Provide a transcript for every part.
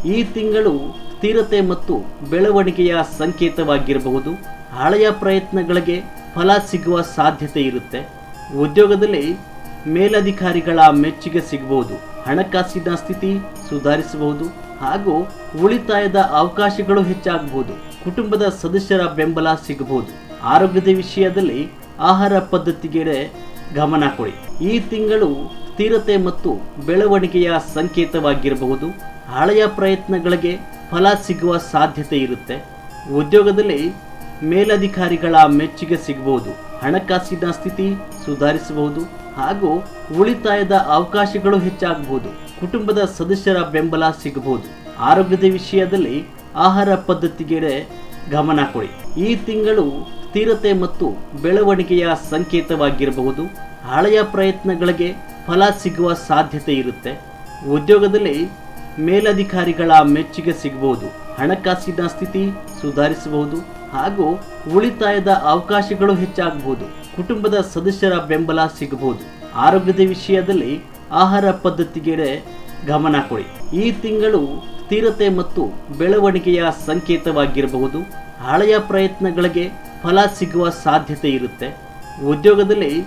ಈ ತಿಂಗಳು ಸ್ಥಿರತೆ ಮತ್ತು ಬೆಳವಣಿಗೆಯ ಸಂಕೇತವಾಗಿರಬಹುದು. ಹಳೆಯ ಪ್ರಯತ್ನಗಳಿಗೆ ಫಲ ಸಿಗುವ ಸಾಧ್ಯತೆ ಇರುತ್ತೆ. ಉದ್ಯೋಗದಲ್ಲಿ ಮೇಲಧಿಕಾರಿಗಳ ಮೆಚ್ಚುಗೆ ಸಿಗಬಹುದು. ಹಣಕಾಸಿನ ಸ್ಥಿತಿ ಸುಧಾರಿಸಬಹುದು ಹಾಗೂ ಉಳಿತಾಯದ ಅವಕಾಶಗಳು ಹೆಚ್ಚಾಗಬಹುದು. ಕುಟುಂಬದ ಸದಸ್ಯರ ಬೆಂಬಲ ಸಿಗಬಹುದು. ಆರೋಗ್ಯದ ವಿಷಯದಲ್ಲಿ ಆಹಾರ ಪದ್ಧತಿಗೆ ಗಮನ ಕೊಡಿ. ಈ ತಿಂಗಳು ಸ್ಥಿರತೆ ಮತ್ತು ಬೆಳವಣಿಗೆಯ ಸಂಕೇತವಾಗಿರಬಹುದು. ಹಳೆಯ ಪ್ರಯತ್ನಗಳಿಗೆ ಫಲ ಸಿಗುವ ಸಾಧ್ಯತೆ ಇರುತ್ತೆ. ಉದ್ಯೋಗದಲ್ಲಿ ಮೇಲಧಿಕಾರಿಗಳ ಮೆಚ್ಚುಗೆ ಸಿಗಬಹುದು. ಹಣಕಾಸಿನ ಸ್ಥಿತಿ ಸುಧಾರಿಸಬಹುದು ಹಾಗೂ ಉಳಿತಾಯದ ಅವಕಾಶಗಳು ಹೆಚ್ಚಾಗಬಹುದು. ಕುಟುಂಬದ ಸದಸ್ಯರ ಬೆಂಬಲ ಸಿಗಬಹುದು. ಆರೋಗ್ಯದ ವಿಷಯದಲ್ಲಿ ಆಹಾರ ಪದ್ಧತಿಗೆ ಗಮನ ಕೊಡಿ. ಈ ತಿಂಗಳು ಸ್ಥಿರತೆ ಮತ್ತು ಬೆಳವಣಿಗೆಯ ಸಂಕೇತವಾಗಿರಬಹುದು. ಹಳೆಯ ಪ್ರಯತ್ನಗಳಿಗೆ ಫಲ ಸಿಗುವ ಸಾಧ್ಯತೆ ಇರುತ್ತೆ. ಉದ್ಯೋಗದಲ್ಲಿ ಮೇಲಧಿಕಾರಿಗಳ ಮೆಚ್ಚುಗೆ ಸಿಗಬಹುದು. ಹಣಕಾಸಿನ ಸ್ಥಿತಿ ಸುಧಾರಿಸಬಹುದು ಹಾಗೂ ಉಳಿತಾಯದ ಅವಕಾಶಗಳು ಹೆಚ್ಚಾಗಬಹುದು. ಕುಟುಂಬದ ಸದಸ್ಯರ ಬೆಂಬಲ ಸಿಗಬಹುದು. ಆರೋಗ್ಯದ ವಿಷಯದಲ್ಲಿ ಆಹಾರ ಪದ್ಧತಿಗೆ ಗಮನ ಕೊಡಿ. ಈ ತಿಂಗಳು ಸ್ಥಿರತೆ ಮತ್ತು ಬೆಳವಣಿಗೆಯ ಸಂಕೇತವಾಗಿರಬಹುದು. ಹಳೆಯ ಪ್ರಯತ್ನಗಳಿಗೆ ಫಲ ಸಿಗುವ ಸಾಧ್ಯತೆ ಇರುತ್ತೆ. ಉದ್ಯೋಗದಲ್ಲಿ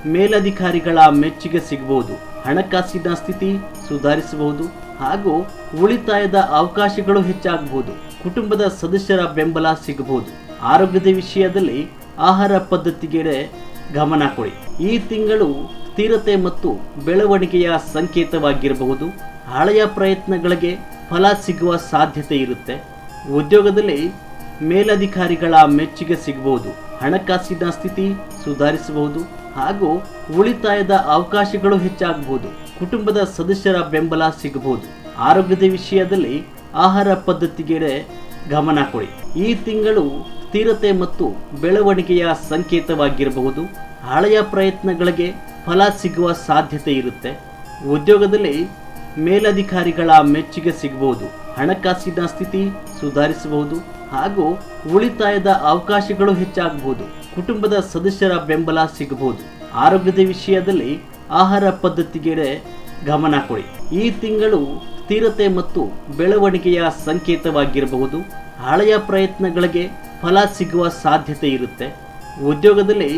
ಮೇಲಧಿಕಾರಿಗಳ ಮೆಚ್ಚುಗೆ ಸಿಗಬಹುದು. ಹಣಕಾಸಿನ ಸ್ಥಿತಿ ಸುಧಾರಿಸಬಹುದು ಹಾಗೂ ಉಳಿತಾಯದ ಅವಕಾಶಗಳು ಹೆಚ್ಚಾಗಬಹುದು. ಕುಟುಂಬದ ಸದಸ್ಯರ ಬೆಂಬಲ ಸಿಗಬಹುದು. ಆರೋಗ್ಯದ ವಿಷಯದಲ್ಲಿ ಆಹಾರ ಪದ್ಧತಿಗೆ ಗಮನ ಕೊಡಿ. ಈ ತಿಂಗಳು ಸ್ಥಿರತೆ ಮತ್ತು ಬೆಳವಣಿಗೆಯ ಸಂಕೇತವಾಗಿರಬಹುದು. ಹಳೆಯ ಪ್ರಯತ್ನಗಳಿಗೆ ಫಲ ಸಿಗುವ ಸಾಧ್ಯತೆ ಇರುತ್ತೆ. ಉದ್ಯೋಗದಲ್ಲಿ ಮೇಲಧಿಕಾರಿಗಳ ಮೆಚ್ಚುಗೆ ಸಿಗಬಹುದು. ಹಣಕಾಸಿನ ಸ್ಥಿತಿ ಸುಧಾರಿಸಬಹುದು ಹಾಗೂ ಉಳಿತಾಯದ ಅವಕಾಶಗಳು ಹೆಚ್ಚಾಗಬಹುದು. ಕುಟುಂಬದ ಸದಸ್ಯರ ಬೆಂಬಲ ಸಿಗಬಹುದು. ಆರೋಗ್ಯದ ವಿಷಯದಲ್ಲಿ ಆಹಾರ ಪದ್ಧತಿಗೆ ಗಮನ ಕೊಡಿ. ಈ ತಿಂಗಳು ಸ್ಥಿರತೆ ಮತ್ತು ಬೆಳವಣಿಗೆಯ ಸಂಕೇತವಾಗಿರಬಹುದು. ಹಳೆಯ ಪ್ರಯತ್ನಗಳಿಗೆ ಫಲ ಸಿಗುವ ಸಾಧ್ಯತೆ ಇರುತ್ತೆ. ಉದ್ಯೋಗದಲ್ಲಿ ಮೇಲಧಿಕಾರಿಗಳ ಮೆಚ್ಚುಗೆ ಸಿಗಬಹುದು. ಹಣಕಾಸಿನ ಸ್ಥಿತಿ ಸುಧಾರಿಸಬಹುದು ಹಾಗೂ ಉಳಿತಾಯದ ಅವಕಾಶಗಳು ಹೆಚ್ಚಾಗಬಹುದು. ಕುಟುಂಬದ ಸದಸ್ಯರ ಬೆಂಬಲ ಸಿಗಬಹುದು. ಆರೋಗ್ಯದ ವಿಷಯದಲ್ಲಿ ಆಹಾರ ಪದ್ಧತಿಗೆ ಗಮನ ಕೊಡಿ. ಈ ತಿಂಗಳು ಸ್ಥಿರತೆ ಮತ್ತು ಬೆಳವಣಿಗೆಯ ಸಂಕೇತವಾಗಿರಬಹುದು. ಹಳೆಯ ಪ್ರಯತ್ನಗಳಿಗೆ ಫಲ ಸಿಗುವ ಸಾಧ್ಯತೆ ಇರುತ್ತೆ. ಉದ್ಯೋಗದಲ್ಲಿ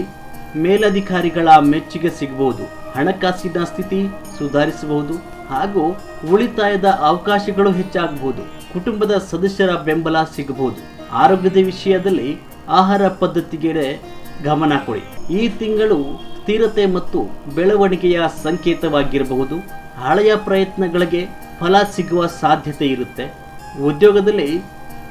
ಮೇಲಧಿಕಾರಿಗಳ ಮೆಚ್ಚುಗೆ ಸಿಗಬಹುದು. ಹಣಕಾಸಿನ ಸ್ಥಿತಿ ಸುಧಾರಿಸಬಹುದು ಹಾಗೂ ಉಳಿತಾಯದ ಅವಕಾಶಗಳು ಹೆಚ್ಚಾಗಬಹುದು. ಕುಟುಂಬದ ಸದಸ್ಯರ ಬೆಂಬಲ ಸಿಗಬಹುದು. ಆರೋಗ್ಯದ ವಿಷಯದಲ್ಲಿ ಆಹಾರ ಪದ್ಧತಿಗೆ ಗಮನ ಕೊಡಿ. ಈ ತಿಂಗಳು ಸ್ಥಿರತೆ ಮತ್ತು ಬೆಳವಣಿಗೆಯ ಸಂಕೇತವಾಗಿರಬಹುದು. ಹಳೆಯ ಪ್ರಯತ್ನಗಳಿಗೆ ಫಲ ಸಿಗುವ ಸಾಧ್ಯತೆ ಇರುತ್ತೆ. ಉದ್ಯೋಗದಲ್ಲಿ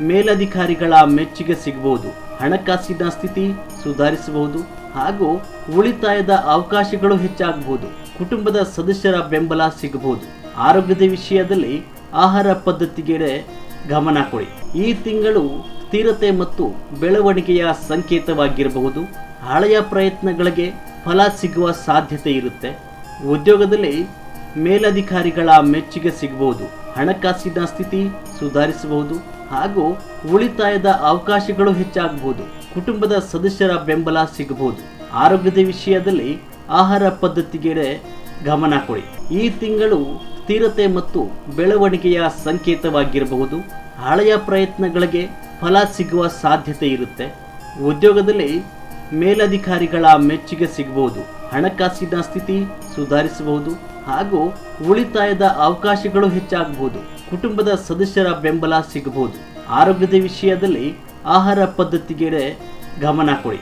ಮೇಲಧಿಕಾರಿಗಳ ಮೆಚ್ಚುಗೆ ಸಿಗಬಹುದು. ಹಣಕಾಸಿನ ಸ್ಥಿತಿ ಸುಧಾರಿಸಬಹುದು ಹಾಗೂ ಉಳಿತಾಯದ ಅವಕಾಶಗಳು ಹೆಚ್ಚಾಗಬಹುದು. ಕುಟುಂಬದ ಸದಸ್ಯರ ಬೆಂಬಲ ಸಿಗಬಹುದು. ಆರೋಗ್ಯದ ವಿಷಯದಲ್ಲಿ ಆಹಾರ ಪದ್ಧತಿಗೆ ಗಮನ ಕೊಡಿ. ಈ ತಿಂಗಳು ಸ್ಥಿರತೆ ಮತ್ತು ಬೆಳವಣಿಗೆಯ ಸಂಕೇತವಾಗಿರಬಹುದು. ಹಳೆಯ ಪ್ರಯತ್ನಗಳಿಗೆ ಫಲ ಸಿಗುವ ಸಾಧ್ಯತೆ ಇರುತ್ತೆ. ಉದ್ಯೋಗದಲ್ಲಿ ಮೇಲಧಿಕಾರಿಗಳ ಮೆಚ್ಚುಗೆ ಸಿಗಬಹುದು. ಹಣಕಾಸಿನ ಸ್ಥಿತಿ ಸುಧಾರಿಸಬಹುದು ಹಾಗೂ ಉಳಿತಾಯದ ಅವಕಾಶಗಳು ಹೆಚ್ಚಾಗಬಹುದು. ಕುಟುಂಬದ ಸದಸ್ಯರ ಬೆಂಬಲ ಸಿಗಬಹುದು. ಆರೋಗ್ಯದ ವಿಷಯದಲ್ಲಿ ಆಹಾರ ಪದ್ಧತಿಗೆ ಗಮನ ಕೊಡಿ. ಈ ತಿಂಗಳು ಸ್ಥಿರತೆ ಮತ್ತು ಬೆಳವಣಿಗೆಯ ಸಂಕೇತವಾಗಿರಬಹುದು. ಹಳೆಯ ಪ್ರಯತ್ನಗಳಿಗೆ ಫಲ ಸಿಗುವ ಸಾಧ್ಯತೆ ಇರುತ್ತೆ. ಉದ್ಯೋಗದಲ್ಲಿ ಮೇಲಧಿಕಾರಿಗಳ ಮೆಚ್ಚುಗೆ ಸಿಗಬಹುದು. ಹಣಕಾಸಿನ ಸ್ಥಿತಿ ಸುಧಾರಿಸಬಹುದು ಹಾಗೂ ಉಳಿತಾಯದ ಅವಕಾಶಗಳು ಹೆಚ್ಚಾಗಬಹುದು. ಕುಟುಂಬದ ಸದಸ್ಯರ ಬೆಂಬಲ ಸಿಗಬಹುದು. ಆರೋಗ್ಯದ ವಿಷಯದಲ್ಲಿ ಆಹಾರ ಪದ್ಧತಿಗೆ ಗಮನ ಕೊಡಿ.